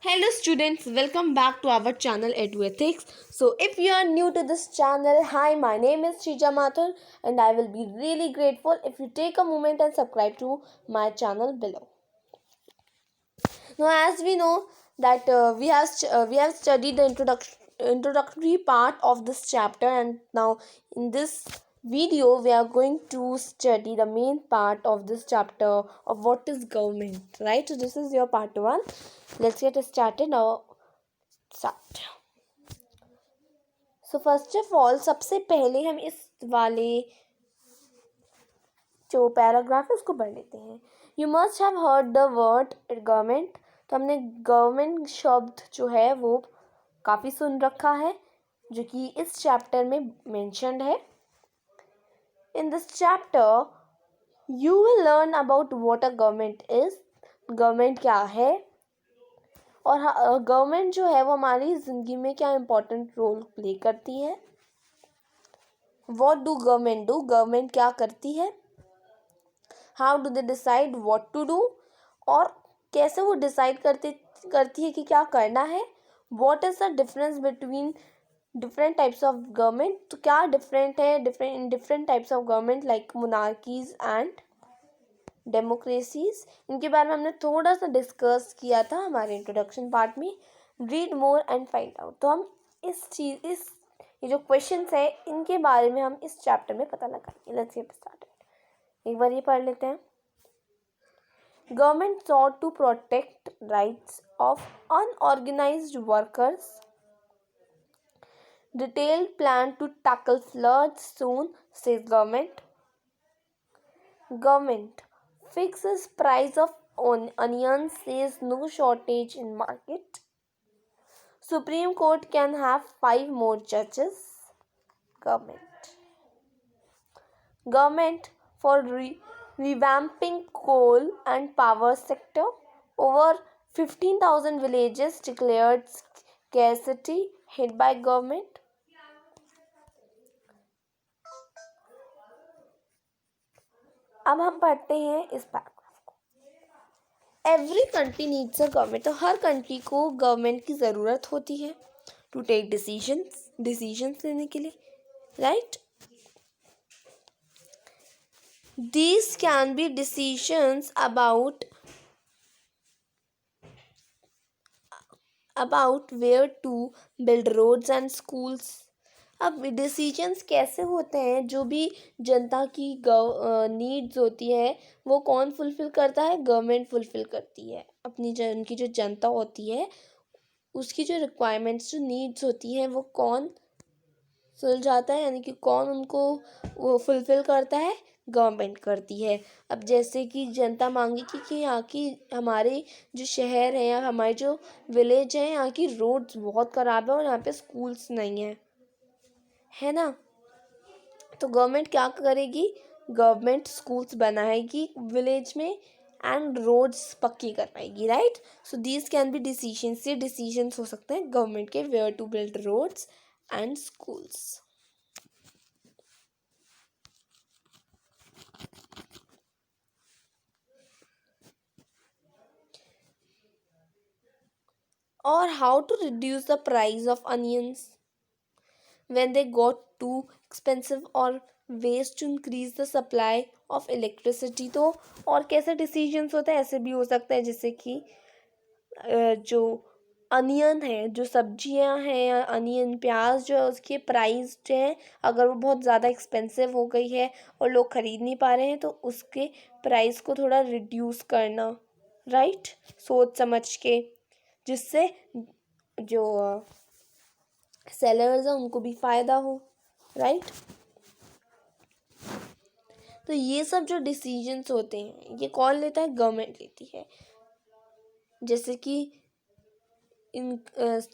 Hello students, welcome back to our channel EduEthics. So if you are new to this channel, hi, my name is Shrija Mathur and I will be really grateful if you take a moment and subscribe to my channel below. Now as we know that we have studied the introductory part of this chapter, and now in this video we are going to study the main part of this chapter of what is government, right? So this is your part 1. Let's get started now. Start. So first of all सबसे पहले हम इस वाले जो paragraph है उसको पढ़ लेते हैं. You must have heard the word government. तो हमने गवर्नमेंट शब्द जो है वो काफ़ी सुन रखा है, जो कि इस चैप्टर में मेंशन्ड है. In this chapter you will learn about what a government is. Government क्या है और गवर्नमेंट जो है वो हमारी ज़िंदगी में क्या इम्पोर्टेंट रोल प्ले करती है. What do government do, government क्या करती है. How do they decide what to do, और कैसे वो डिसाइड करती है कि क्या करना है. What is the difference between different types of government. तो क्या डिफरेंट है different types of government like monarchies and democracies. इनके बारे में हमने थोड़ा सा डिस्कस किया था हमारे इंट्रोडक्शन पार्ट में. Read more and find out. तो हम इस ये जो क्वेश्चंस है इनके बारे में हम इस चैप्टर में पता लगाएंगे. Let's get started. एक बार ये पढ़ लेते हैं. Government sought to protect rights of unorganized workers. Detailed plan to tackle floods soon, says government. Government fixes price of onions, says no shortage in market. Supreme Court can have 5 more judges. Government for revamping coal and power sector. Over 15,000 villages declared scarcity hit by government. अब हम पढ़ते हैं इस paragraph को. Every country needs a government. तो हर country को government की ज़रूरत होती है टू टेक डिसीजंस लेने के लिए, right. These can be decisions about where to build roads and schools. अब डिसीजंस कैसे होते हैं. जो भी जनता की नीड्स होती है वो कौन फुलफ़िल करता है. गवर्नमेंट फुलफ़िल करती है. अपनी उनकी जो जनता होती है उसकी जो रिक्वायरमेंट्स, जो नीड्स होती हैं वो कौन सुलझाता है, यानी कि कौन उनको वो फुलफ़िल करता है. गवर्नमेंट करती है. अब जैसे कि जनता मांगी कि यहाँ की हमारे जो शहर है या हमारे जो विलेज है यहाँ की रोड्स बहुत ख़राब है और यहाँ पे स्कूल्स नहीं है ना. तो गवर्नमेंट क्या करेगी. गवर्नमेंट स्कूल्स बनाएगी विलेज में एंड रोड्स पक्की करवाएगी, right. So these can be decisions. ये डिसीजंस हो सकते हैं गवर्नमेंट के, where to build roads and schools. Or how to reduce the price of onions when they got too expensive, or ways to increase the supply of electricity. तो और कैसे decisions होते हैं. ऐसे भी हो सकता है जैसे कि जो अनियन है, जो सब्जियां हैं या अनियन प्याज जो है उसके प्राइस जो है अगर वो बहुत ज़्यादा एक्सपेंसिव हो गई है और लोग ख़रीद नहीं पा रहे हैं तो उसके प्राइस को थोड़ा रिड्यूस करना, राइट. सोच समझ के, जिससे जो सेलर्स हैं उनको भी फ़ायदा हो, राइट. तो ये सब जो डिसीजंस होते हैं ये कौन लेता है. गवर्नमेंट लेती है. जैसे कि इन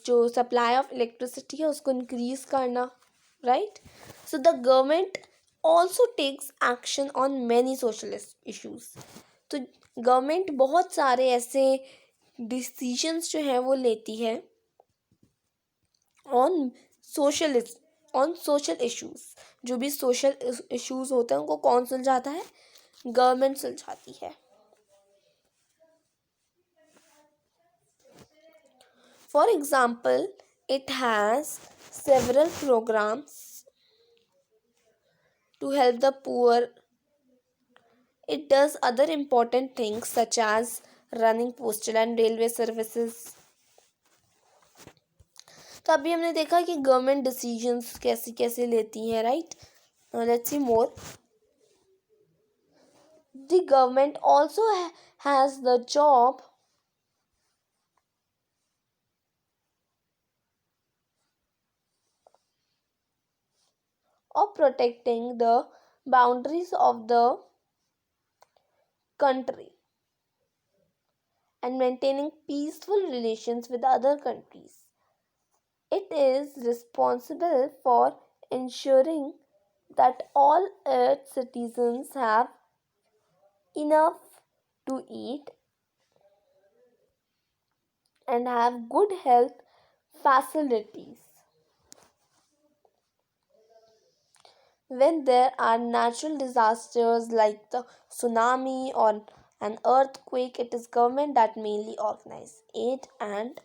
जो सप्लाई ऑफ इलेक्ट्रिसिटी है उसको इंक्रीज करना, right. So the government also takes action on many social issues. तो गवर्नमेंट बहुत सारे ऐसे डिसीजंस जो हैं वो लेती है ऑन सोशल इश्यूज़. जो भी सोशल इश्यूज़ होते हैं उनको कौन सुलझाता है. गवर्नमेंट सुलझाती है. For example, it has several programs to help the poor. It does other important things such as running postal and railway services. तो अभी हमने देखा कि गवर्नमेंट डिसीजंस कैसे कैसे लेती है, right? Let's see more. The government also has the job of protecting the boundaries of the country and maintaining peaceful relations with other countries. It is responsible for ensuring that all its citizens have enough to eat and have good health facilities. When there are natural disasters like the tsunami or an earthquake, it is government that mainly organize aid and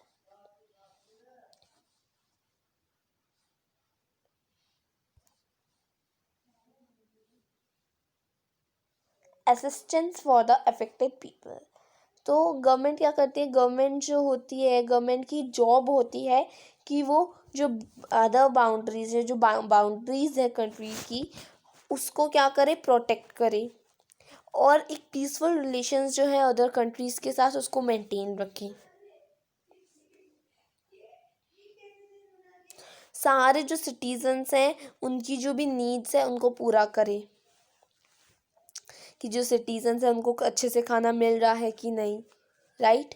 assistance for the affected people. तो government क्या करती है? Government जो होती है, government की job होती है कि वो जो अदर बाउंड्रीज है, जो बाउंड्रीज है कंट्री की, उसको क्या करे? प्रोटेक्ट करे और एक पीसफुल रिलेशंस जो है अदर कंट्रीज के साथ उसको मेंटेन रखें. सारे जो सिटीजन्स हैं उनकी जो भी नीड्स है उनको पूरा करे, कि जो सिटीजन्स हैं उनको अच्छे से खाना मिल रहा है कि नहीं, राइट?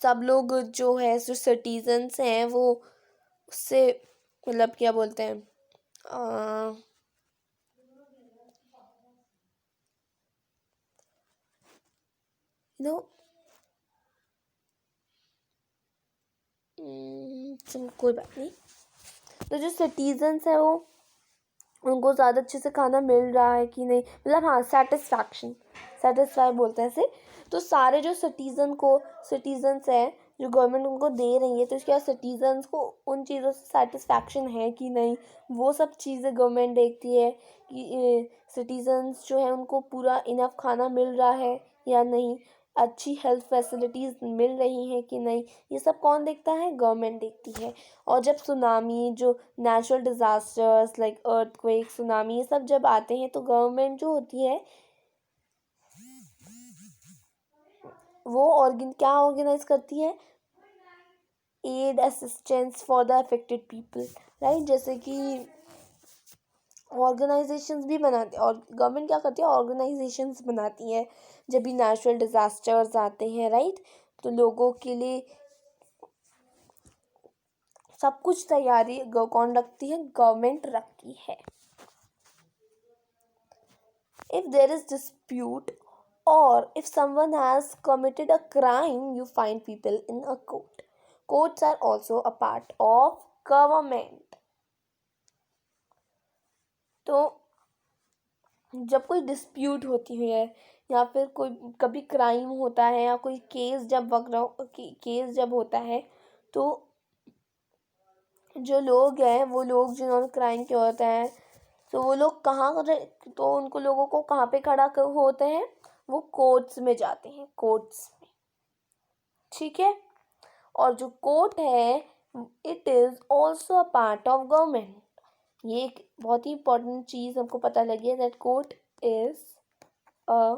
सब लोग जो है जो सिटीजन्स हैं वो उससे मतलब क्या बोलते हैं, यू नो, कोई बात नहीं. तो जो सिटीजन्स हैं वो उनको ज़्यादा अच्छे से खाना मिल रहा है कि नहीं, मतलब हाँ, सेटिस्फाई बोलते हैं इसे. तो सारे जो सिटीजन्स हैं जो गवर्नमेंट उनको दे रही है, तो क्या सिटीजन्स को उन चीज़ों से सेटिस्फैक्शन है कि नहीं, वो सब चीज़ें गवर्नमेंट देखती है कि सिटीजन्स जो है उनको पूरा इनफ खाना मिल रहा है या नहीं, अच्छी हेल्थ फैसिलिटीज़ मिल रही हैं कि नहीं, ये सब कौन देखता है? गवर्नमेंट देखती है. और जब सुनामी, जो natural disasters like earthquake, tsunami, ये सब जब आते हैं तो गवर्नमेंट जो होती है वो क्या ऑर्गेनाइज करती है? Aid assistance for the affected people, right? जैसे कि ऑर्गेनाइजेशंस भी बनाते हैं, और गवर्नमेंट क्या करती है? ऑर्गेनाइजेशंस बनाती है जब भी नेचुरल डिज़ास्टर्स आते हैं, राइट? तो लोगों के लिए सब कुछ तैयारी कौन रखती है? गवर्नमेंट रखती है. If there is dispute or if someone has committed a crime, you find people in a court. Courts are also a part of government. तो जब कोई डिस्प्यूट होती है या फिर कोई कभी क्राइम होता है या कोई केस जब होता है, तो जो लोग हैं वो लोग जिन्होंने क्राइम किया होता है, तो वो लोग तो उनको लोगों को कहाँ पे खड़ा होते हैं? वो कोर्ट्स में जाते हैं, कोर्ट्स में. ठीक है. और जो कोर्ट है, it is also a part of government. ये एक बहुत ही इंपॉर्टेंट चीज हमको पता लगी है, that court is a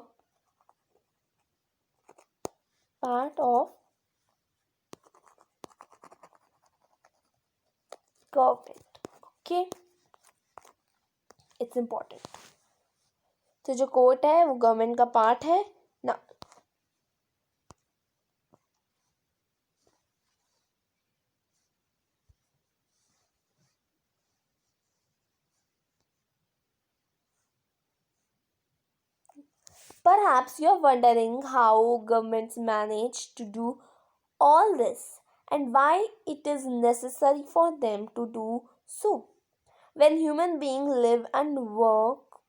part of government. Okay, it's important. तो जो कोर्ट है वो गवर्नमेंट का पार्ट है ना. Perhaps you're wondering how governments manage to do all this and why it is necessary for them to do so. When human beings live and work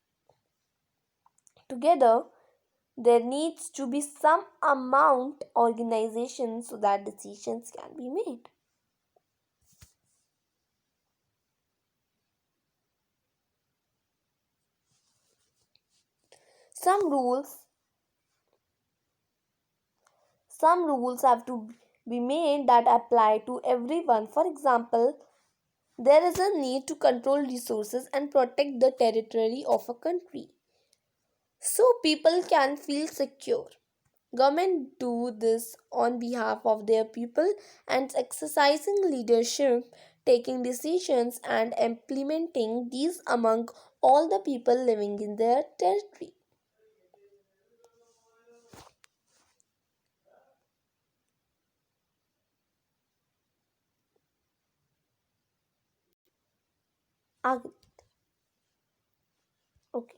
together, there needs to be some amount organization so that decisions can be made. Some rules some rules have to be made that apply to everyone. For example, there is a need to control resources and protect the territory of a country so people can feel secure. Government do this on behalf of their people and exercising leadership, taking decisions and implementing these among all the people living in their territory. आगे okay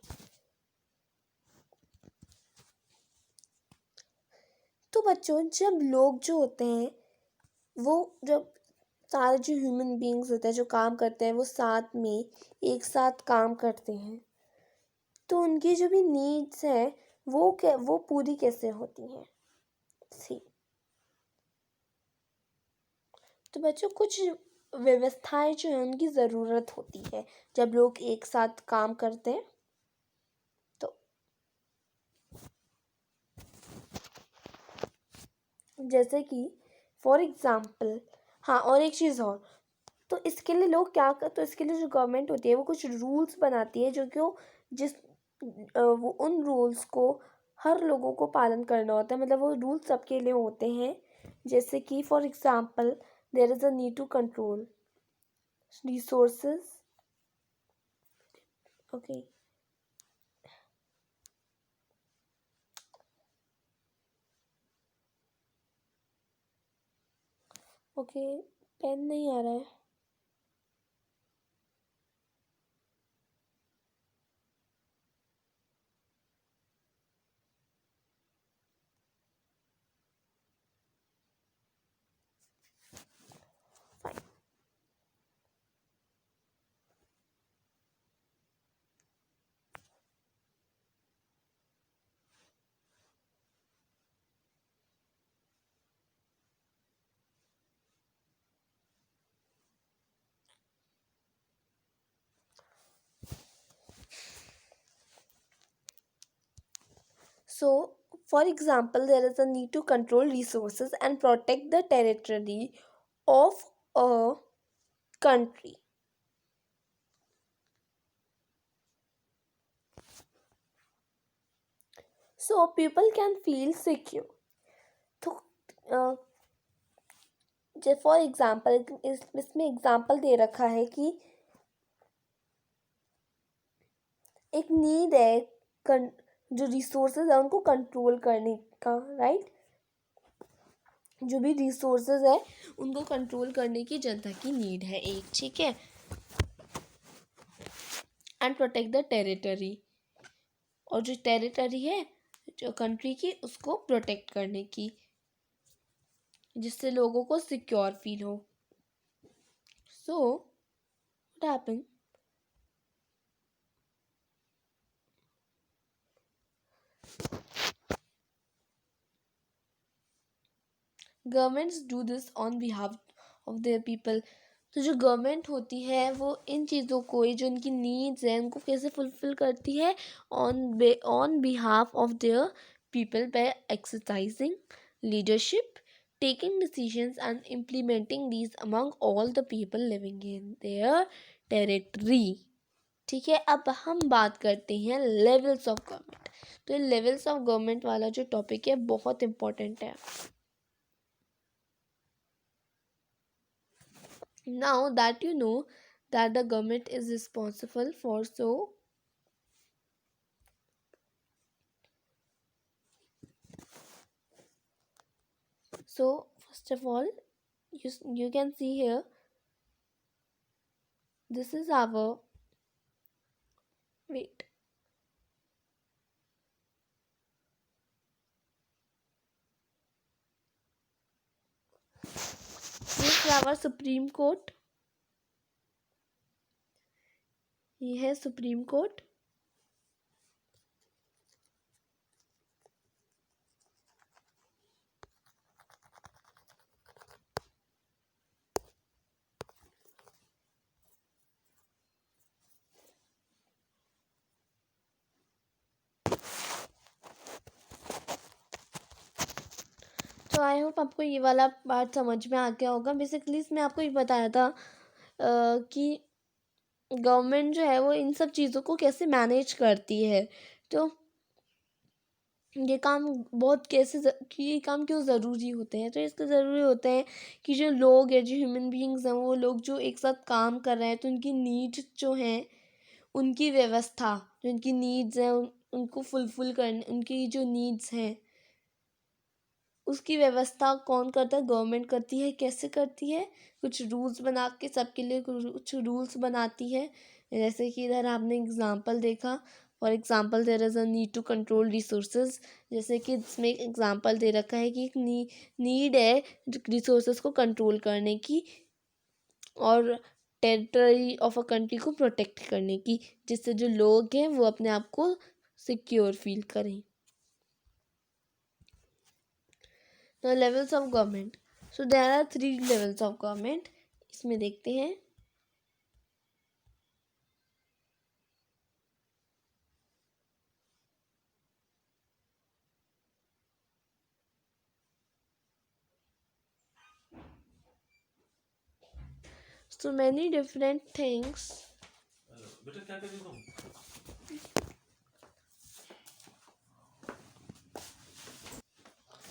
तो बच्चों जब लोग जो होते हैं वो जब सारे जो ह्यूमन बींग्स होते हैं जो काम करते हैं वो साथ में एक साथ काम करते हैं तो उनकी जो भी नीड्स हैं वो पूरी कैसे होती हैं सी तो बच्चों कुछ व्यवस्थाएं जो है उनकी ज़रूरत होती है जब लोग एक साथ काम करते हैं तो जैसे कि फॉर एग्जांपल हाँ और एक चीज़ और तो इसके लिए लोग क्या कर तो इसके लिए जो गवर्नमेंट होती है वो कुछ रूल्स बनाती है जो कि वो जिस वो उन रूल्स को हर लोगों को पालन करना होता है मतलब वो रूल्स सबके लिए होते हैं जैसे कि for example there is a need to control resources okay okay pen नहीं आ रहा है fine So, for example, there is a need to control resources and protect the territory of a country. So, people can feel secure. तो for example इसमें example दे रखा है कि एक नीड है जो रिसोर्सेज है उनको कंट्रोल करने का राइट जो भी रिसोर्सेज है उनको कंट्रोल करने की जनता की नीड है एक ठीक है एंड प्रोटेक्ट द टेरिटरी और जो टेरिटरी है जो कंट्री की उसको प्रोटेक्ट करने की जिससे लोगों को सिक्योर फील हो so what happen governments do this on behalf of their people तो जो गवर्नमेंट होती है वो इन चीज़ों को जो उनकी नीड्स हैं उनको कैसे फुलफिल करती है on behalf of their people by exercising leadership taking decisions and implementing these among all the people living in their territory ठीक है अब हम बात करते हैं लेवल्स ऑफ गवर्नमेंट तो ये लेवल्स ऑफ गवर्नमेंट वाला जो टॉपिक है बहुत इम्पोर्टेंट है now that you know that the government is responsible for so first of all you can see here this is our wait this is our supreme court ये है supreme court तो I hope आपको ये वाला part समझ में आ गया होगा। बेसिकली इसमें आपको ये बताया था कि गवर्नमेंट जो है वो इन सब चीज़ों को कैसे मैनेज करती है। तो ये काम बहुत कि ये काम क्यों ज़रूरी होते हैं, तो इसलिए ज़रूरी होते हैं कि जो लोग हैं, जो ह्यूमन बीइंग्स हैं, वो लोग जो एक साथ काम कर रहे हैं तो उनकी नीड्स जो हैं, उनकी व्यवस्था, जो उनकी नीड्स हैं उनको फुलफिल करने, उनकी जो नीड्स हैं उसकी व्यवस्था कौन करता है? गवर्नमेंट करती है। कैसे करती है? कुछ रूल्स बना के सबके लिए कुछ रूल्स बनाती है। जैसे कि इधर आपने एग्जांपल देखा, for example there is a need to control resources. जैसे कि इसमें एक एग्जांपल दे रखा है कि एक नीड है रिसोर्सेज को कंट्रोल करने की और टेरिटरी ऑफ अ कंट्री को प्रोटेक्ट करने की, जिससे जो लोग हैं वो अपने आप को सिक्योर फील करें। Now levels of government. So there are 3 levels of government. इसमें देखते हैं। So many different things. बेटा क्या कर रही तुम?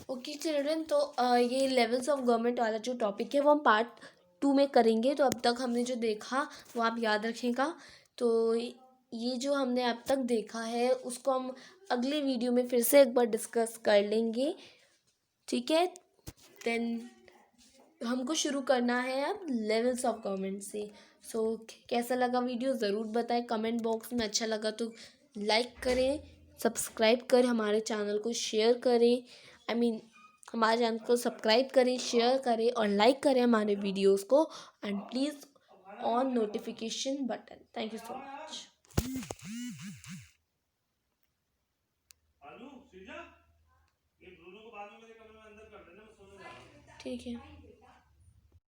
ओके चिल्ड्रन, तो ये लेवल्स ऑफ गवर्नमेंट वाला जो टॉपिक है वो हम पार्ट 2 में करेंगे। तो अब तक हमने जो देखा वो आप याद रखिएगा। तो ये जो हमने अब तक देखा है उसको हम अगले वीडियो में फिर से एक बार डिस्कस कर लेंगे, ठीक है। देन हमको शुरू करना है अब लेवल्स ऑफ गवर्नमेंट से। सो कैसा लगा वीडियो ज़रूर बताएं कमेंट बॉक्स में। अच्छा लगा तो लाइक करें, सब्सक्राइब कर हमारे चैनल को शेयर करें, हमारे चैनल को सब्सक्राइब करें, शेयर करें और लाइक करें हमारे वीडियोस को, and please on notification button. Thank you so much. ठीक है।